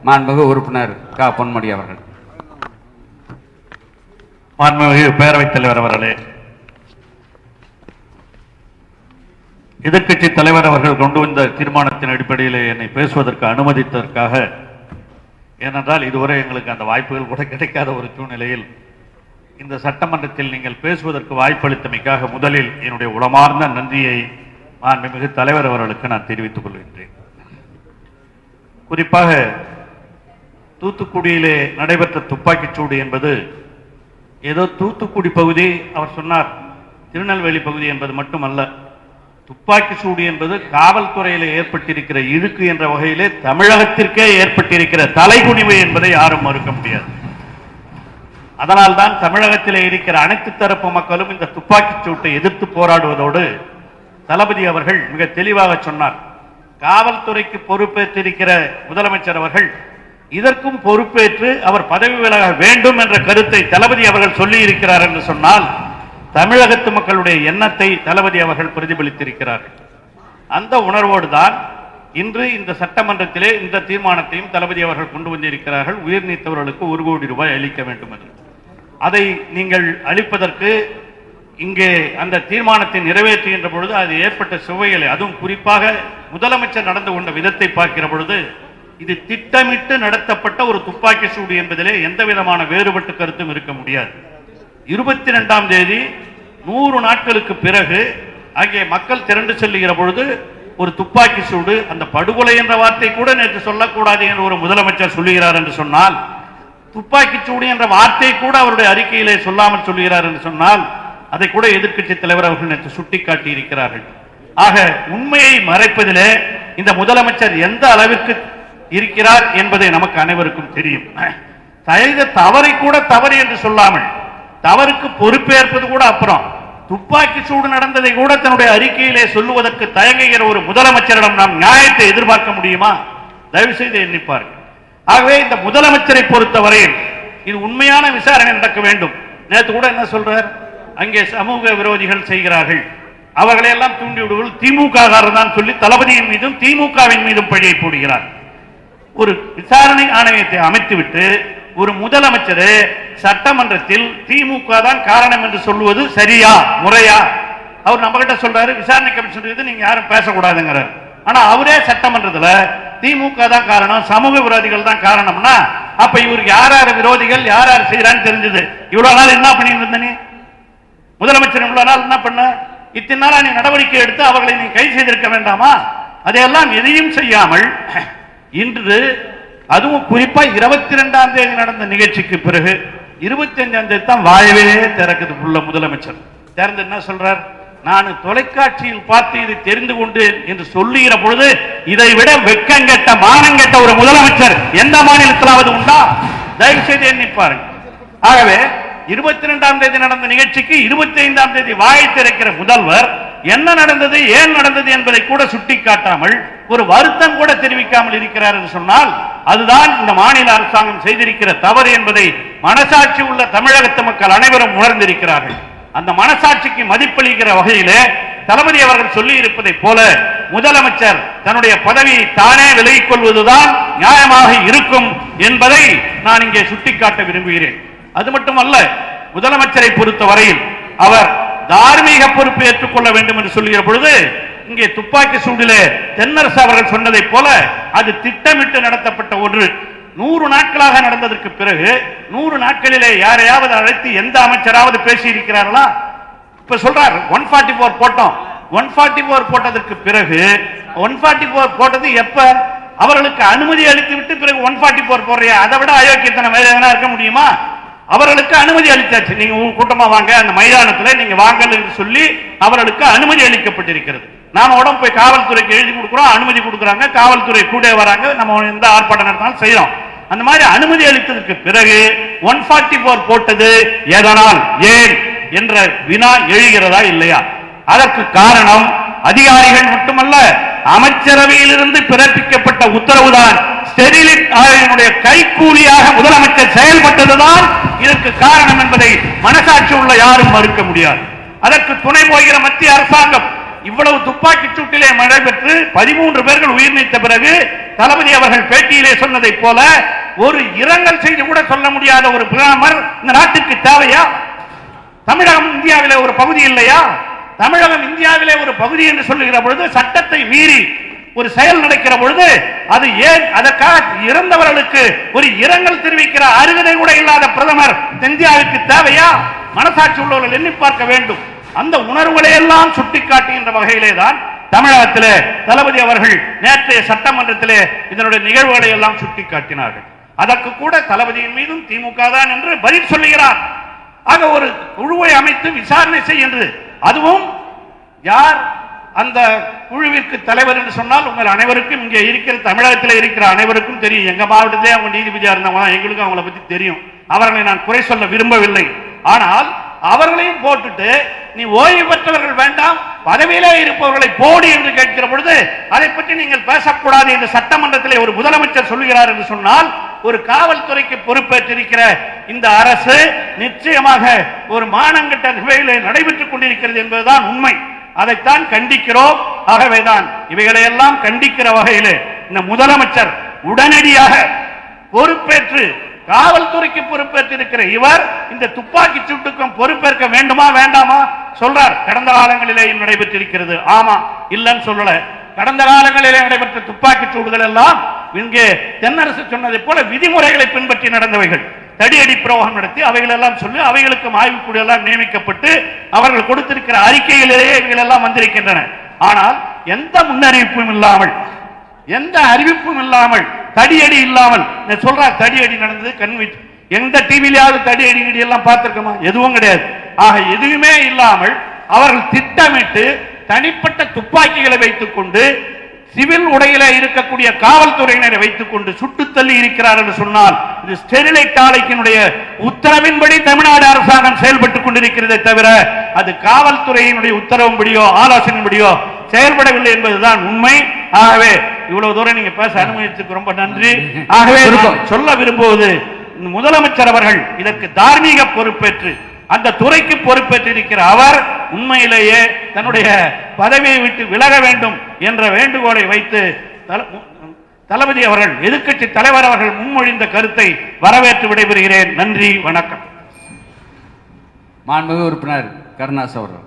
மாண்புமிகு உறுப்பினர் க பொன்முடி அவர்கள். மாண்புமிகு பேரவைத் தலைவர் அவர்களே, எதிர்க்கட்சி தலைவர் அவர்கள் கொண்டு வந்த தீர்மானத்தின் அடிப்படையில் என்னை பேசுவதற்கு அனுமதித்ததற்காக, ஏனென்றால் இதுவரை எங்களுக்கு அந்த வாய்ப்புகள் கூட கிடைக்காத ஒரு சூழ்நிலையில் இந்த சட்டமன்றத்தில் நீங்கள் பேசுவதற்கு வாய்ப்பளித்தமைக்காக முதலில் என்னுடைய உளமார்ந்த நன்றியை மாண்புமிகு தலைவர் அவர்களுக்கு நான் தெரிவித்துக் கொள்கின்றேன். குறிப்பாக தூத்துக்குடியிலே நடைபெற்ற துப்பாக்கிச்சூடு என்பது ஏதோ தூத்துக்குடி பகுதி அவர் சொன்னார், திருநெல்வேலி பகுதி என்பது மட்டுமல்ல. துப்பாக்கி சூடு என்பது காவல்துறையில் ஏற்பட்டிருக்கிற இழுக்கு என்ற வகையிலே தமிழகத்திற்கே ஏற்பட்டிருக்கிற தலைகுனிவு என்பதை யாரும் மறுக்க முடியாது. அதனால்தான் தமிழகத்திலே இருக்கிற அனைத்து தரப்பு மக்களும் இந்த துப்பாக்கி சூட்டை எதிர்த்து போராடுவதோடு தளபதி அவர்கள் மிக தெளிவாக சொன்னார், காவல்துறைக்கு பொறுப்பேற்றிருக்கிற முதலமைச்சர் அவர்கள் இதற்கும் பொறுப்பேற்று அவர் பதவி விலக வேண்டும் என்ற கருத்தை தளபதி அவர்கள் சொல்லி இருக்கிறார் என்று சொன்னால் தமிழகத்து மக்களுடைய எண்ணத்தை தளபதி அவர்கள் பிரதிபலித்திருக்கிறார்கள். அந்த உணர்வோடு தான் இன்று இந்த சட்டமன்றத்திலே இந்த தீர்மானத்தையும் தளபதி அவர்கள் கொண்டு வந்திருக்கிறார்கள். உயிர் நீத்தவர்களுக்கு 1 கோடி ரூபாய் அளிக்க வேண்டும் என்று. அதை நீங்கள் அளிப்பதற்கு இங்கே அந்த தீர்மானத்தை நிறைவேற்றுகின்ற பொழுது அது ஏற்பட்ட சுவைகளை, அதுவும் குறிப்பாக முதலமைச்சர் நடந்து கொண்ட விதத்தை பார்க்கிற பொழுது இது திட்டமிட்டு நடத்தப்பட்ட ஒரு துப்பாக்கி சூடு என்பதிலே எந்த விதமான வேறுபட்ட கருத்தும் இருக்க முடியாது. 22ஆம் தேதி 100 நாட்களுக்கு பிறகு அங்கே மக்கள் திரண்டு செல்லுகிற பொழுது ஒரு துப்பாக்கி சூடு, அந்த படுகொலை என்ற வார்த்தை கூட நேற்று சொல்லக்கூடாது என்று ஒரு முதலமைச்சர் சொல்லுகிறார் என்று சொன்னால், துப்பாக்கி சூடு என்ற வார்த்தை கூட அவருடைய அறிக்கையிலே சொல்லாமல் சொல்லுகிறார் என்று சொன்னால் அதை கூட எதிர்க்கட்சி தலைவர் அவர்கள் நேற்று சுட்டிக்காட்டி இருக்கிறார்கள். ஆக உண்மையை மறைப்பதிலே இந்த முதலமைச்சர் எந்த அளவிற்கு இருக்கிறார் என்பதை நமக்கு அனைவருக்கும் தெரியும். செய்த தவறை கூட தவறு என்று சொல்லாமல் தவறுக்கு பொறுப்பேற்பது கூட அப்புறம், துப்பாக்கி சூடு நடந்ததை கூட தன்னுடைய அறிக்கையிலே சொல்லுவதற்கு தயங்குகிற ஒரு முதலமைச்சரிடம் நாம் நியாயத்தை எதிர்பார்க்க முடியுமா? தயவு செய்து எண்ணிப்பார்கள். ஆகவே இந்த முதலமைச்சரை பொறுத்தவரையில் இது உண்மையான விசாரணை நடக்க வேண்டும். நேற்று கூட என்ன சொல்றார், அங்கே சமூக விரோதிகள் செய்கிறார்கள், அவர்களை எல்லாம் தூண்டி விடுவது திமுக தான் சொல்லி தளபதியின் மீதும் திமுகவின் மீதும் பழியை போடுகிறார். ஒரு விசாரணை ஆணையத்தை அமைத்துவிட்டு ஒரு முதலமைச்சர் சட்டமன்றத்தில் திமுக தான் காரணம் என்று சொல்லுவது சரியா முறையா? அவர் நம்ம கிட்ட சொல்றாரு விசாரணை கமிஷன் நீங்க யாரும் பேசக்கூடாதுங்கிறார். ஆனா அவரே சட்டமன்றத்தில் திமுக தான் காரணம், சமூக விரோதிகள் தான் காரணம்னா அப்ப இவருக்கு யார் யார் விரோதிகள் யார் யார் செய்யறான்னு தெரிஞ்சது. இவ்வளவு நாள் என்ன பண்ணிட்டு இருந்த நீ முதலமைச்சர்? இவ்வளவு நாள் என்ன பண்ண? இத்தனை நாளா நீ நடவடிக்கை எடுத்து அவர்களை நீ கைது செய்திருக்க வேண்டாமா? அதையெல்லாம் எதையும் செய்யாமல் இன்று, அதுவும் குறிப்பா 22ஆம் தேதி நடந்த நிகழ்ச்சிக்கு பிறகு 25ஆம் தேதி தான் வாயவே திறக்குது உள்ள முதலமைச்சர். திறந்து என்ன சொல்றார், நான் தொலைக்காட்சியில் பார்த்து இதை தெரிந்து கொண்டேன் என்று சொல்லுகிற பொழுது இதை விட வெக்கங்கெட்ட மானங்கெட்ட ஒரு முதலமைச்சர் எந்த மாநிலத்திலாவது உண்டா? தயவு செய்து எண்ணிப்பாருங்க. ஆகவே 22ஆம் தேதி நடந்த நிகழ்ச்சிக்கு 25ஆம் தேதி வாயை திறக்கிற முதல்வர் என்ன நடந்தது ஏன் நடந்தது என்பதை கூட சுட்டிக்காட்டாமல் ஒரு வருத்தம் கூட தெரிவிக்காமல் இருக்கிறார் என்று சொன்னால் அதுதான் இந்த மாநில அரசாங்கம் செய்திருக்கிற தவறு என்பதை மனசாட்சி உள்ள தமிழகத்து மக்கள் அனைவரும் உணர்ந்திருக்கிறார்கள். அந்த மனசாட்சிக்கு மதிப்பளிக்கிற வகையிலே தளபதி அவர்கள் சொல்லி இருப்பதை போல முதலமைச்சர் தன்னுடைய பதவியை தானே விலகிக் கொள்வதுதான் நியாயமாக இருக்கும் என்பதை நான் இங்கே சுட்டிக்காட்ட விரும்புகிறேன். அது மட்டுமல்ல, முதலமைச்சரை பொறுத்த வரையில் அவர் தார்மீக பொறுப்பை ஏற்றுக்கொள்ள வேண்டும் என்று சொல்லுகிற பொழுது இங்கே துப்பாக்கி சூடிலே தென்னரசு அவர்கள் சொன்னதை போல அது திட்டமிட்டு நடத்தப்பட்ட ஒன்று. 100 நாட்களாக நடந்ததற்கு பிறகு 100 நாட்களிலே யாரையாவது அழைத்து எந்த அமைச்சராவது பேசி இருக்கிறார்களா? இப்ப சொல்றார் 144 போட்டோம். 144 போட்டதற்கு பிறகு 144 போட்டது எப்ப? அவர்களுக்கு அனுமதி அளித்து விட்டு பிறகு 144 போடுறியா? அதை விட அயோக்கியத்தனம் வேற எதனா இருக்க முடியுமா? அவர்களுக்கு அனுமதி அளித்தாச்சு, நீங்க கூட்டமா வாங்க, அந்த மைதானத்தில் நீங்க வாங்கல் என்று சொல்லி அவர்களுக்கு அனுமதி அளிக்கப்பட்டிருக்கிறது. நாம உடம்பு போய் காவல்துறைக்கு எழுதி கொடுக்கிறோம், அனுமதி கொடுக்குறாங்க, காவல்துறை கூட வராங்க, நம்ம எந்த ஆர்ப்பாட்டம் நடத்தினாலும் செய்யறோம். அந்த மாதிரி அனுமதி அளித்ததற்கு பிறகு 144 போட்டது எதனால், ஏன் என்ற வினா எழுகிறதா இல்லையா? அதற்கு காரணம் அதிகாரிகள் மட்டுமல்ல, அமைச்சரவையிலிருந்து பிறப்பிக்கப்பட்ட உத்தரவுதான். ஸ்டெரிலிட் ஆலையினுடைய கைக்கூலியாக முதலமைச்சர் செயல்பட்டதுதான் இதற்கு காரணம் என்பதை மனசாட்சி உள்ள யாரும் மறுக்க முடியாது. அதற்கு துணை போகிற மத்திய அரசாங்கம் இவ்வளவு துப்பாக்கிச் சூட்டிலே நடைபெற்று 13 பேர்கள் உயிர் நீத்த பிறகு தளபதி அவர்கள் பேட்டியிலே சொன்னதை போல ஒரு இரங்கல் செய்தி கூட சொல்ல முடியாத ஒரு பிரதமர் இந்த நாட்டிற்கு தேவையா? தமிழகம் இந்தியாவிலே ஒரு பகுதி இல்லையா? தமிழகம் இந்தியாவிலே ஒரு பகுதி என்று சொல்லுகிற பொழுது சட்டத்தை மீறி ஒரு செயல் நடக்கிற பொழுது அது ஏன் அதற்காக இறந்தவர்களுக்கு ஒரு இரங்கல் தெரிவிக்கிற அருகதை கூட இல்லாத பிரதமர் இந்தியாவுக்கு தேவையா? மனசாட்சி உள்ளவர்கள் எண்ணி பார்க்க வேண்டும். அந்த உணர்வுகளை எல்லாம் சுட்டிக்காட்டுகின்ற வகையிலே தான் தமிழகத்திலே தளபதி அவர்கள் நேற்றைய சட்டமன்றத்திலே இதனுடைய நிகழ்வுகளை எல்லாம் சுட்டிக்காட்டினார்கள். அதற்கு கூட தளபதியின் மீதும் திமுக தான் என்று பதில் சொல்லுகிறார். ஆக ஒரு குழுவை அமைத்து விசாரணை செய் என்று, அதுவும் யார் அந்த குழுவிற்கு தலைவர் என்று சொன்னால் உங்கள் அனைவருக்கும் இங்கே இருக்கிற தமிழகத்தில் இருக்கிற அனைவருக்கும் தெரியும். எங்க மாவட்டத்திலே அவங்க நீதிபதியா இருந்தவங்க, எங்களுக்கும் அவங்களை பத்தி தெரியும். அவர்களை நான் குறை சொல்ல விரும்பவில்லை. ஆனால் அவர்களையும் போட்டுட்டு நீ ஓய்வு பெற்றவர்கள் வேண்டாம், பதவியிலே இருப்பவர்களை போடு என்று கேட்கிற பொழுது அதை பற்றி நீங்கள் பேசக்கூடாது என்று சட்டமன்றத்திலே ஒரு முதலமைச்சர் சொல்லுகிறார் என்று சொன்னால், ஒரு காவல்துறைக்கு பொறுப்பேற்றிருக்கிற இந்த அரசு நிச்சயமாக ஒரு மானங்கெட்ட நிலையிலே நடைபெற்றுக் கொண்டிருக்கிறது என்பதுதான் உண்மை. அதைத்தான் கண்டிக்கிறோம். ஆகவேதான் இவைகளை எல்லாம் கண்டிக்கிற வகையிலே இந்த முதலமைச்சர் உடனடியாக பொறுப்பேற்று காவல்துறைக்கு பொறுப்பேற்றிருக்கிற இவர் இந்த துப்பாக்கி சூட்டுக்கும் பொறுப்பேற்க வேண்டுமா வேண்டாமா சொல்றார். கடந்த காலங்களிலே நடைபெற்றிருக்கிறது, ஆமா இல்லன்னு சொல்லல. கடந்த காலங்களிலே நடைபெற்ற துப்பாக்கி சூடுகள் எல்லாம் இங்கே தென்னரசு சொன்னதை போல விதிமுறைகளை பின்பற்றி நடந்தவைகள். தடியடி பிரயோகம் நடத்தி அவைகள் எல்லாம் சொல்லி அவைகளுக்கு ஆய்வுக்குழு எல்லாம் நியமிக்கப்பட்டு அவர்கள் கொடுத்திருக்கிற அறிக்கையிலேயே இவைகள் எல்லாம் வந்திருக்கின்றன. ஆனால் எந்த முன்னறிவிப்பும் இல்லாமல், எந்த அறிவிப்பும் இல்லாமல், தடியடி இல்லாமல் சொல்ற தடியடி நடந்தது கண்வீச்சு. எந்த டிவியிலாவது தடியடி எல்லாம் பார்த்திருக்கோமா? எதுவும் கிடையாது. ஆக எதுவுமே இல்லாமல் அவர்கள் திட்டமிட்டு தனிப்பட்ட துப்பாக்கிகளை வைத்துக் கொண்டு சிவில் உடையில இருக்கக்கூடிய காவல்துறையினரை வைத்துக் கொண்டு சுட்டு தள்ளி இருக்கிறார் என்று சொன்னால் இது ஸ்டெரிலைட் ஆலைக்கினுடைய உத்தரவின்படி தமிழ்நாடு அரசாங்கம் செயல்பட்டுக் கொண்டிருக்கிறதே தவிர அது காவல்துறையினுடைய உத்தரவின்படியோ ஆலோசனையின்படியோ செயல்படவில்லை என்பதுதான் உண்மை. ஆகவே இவ்வளவு தூரம் நீங்க பேச அனுமதித்துக்கு ரொம்ப நன்றி. ஆகவே சொல்ல விரும்புவது, முதலமைச்சர் அவர்கள் இதற்கு தார்மீக பொறுப்பேற்று அந்த துறைக்கு பொறுப்பேற்றிருக்கிற அவர் உண்மையிலேயே தன்னுடைய பதவியை விட்டு விலக வேண்டும் என்ற வேண்டுகோளை வைத்து தளபதி அவர்கள், எதிர்க்கட்சி தலைவர் அவர்கள் முன்மொழிந்த கருத்தை வரவேற்று விடைபெறுகிறேன். நன்றி, வணக்கம். மாண்புமிகு உறுப்பினர் கருணாஸ் அவர்கள்.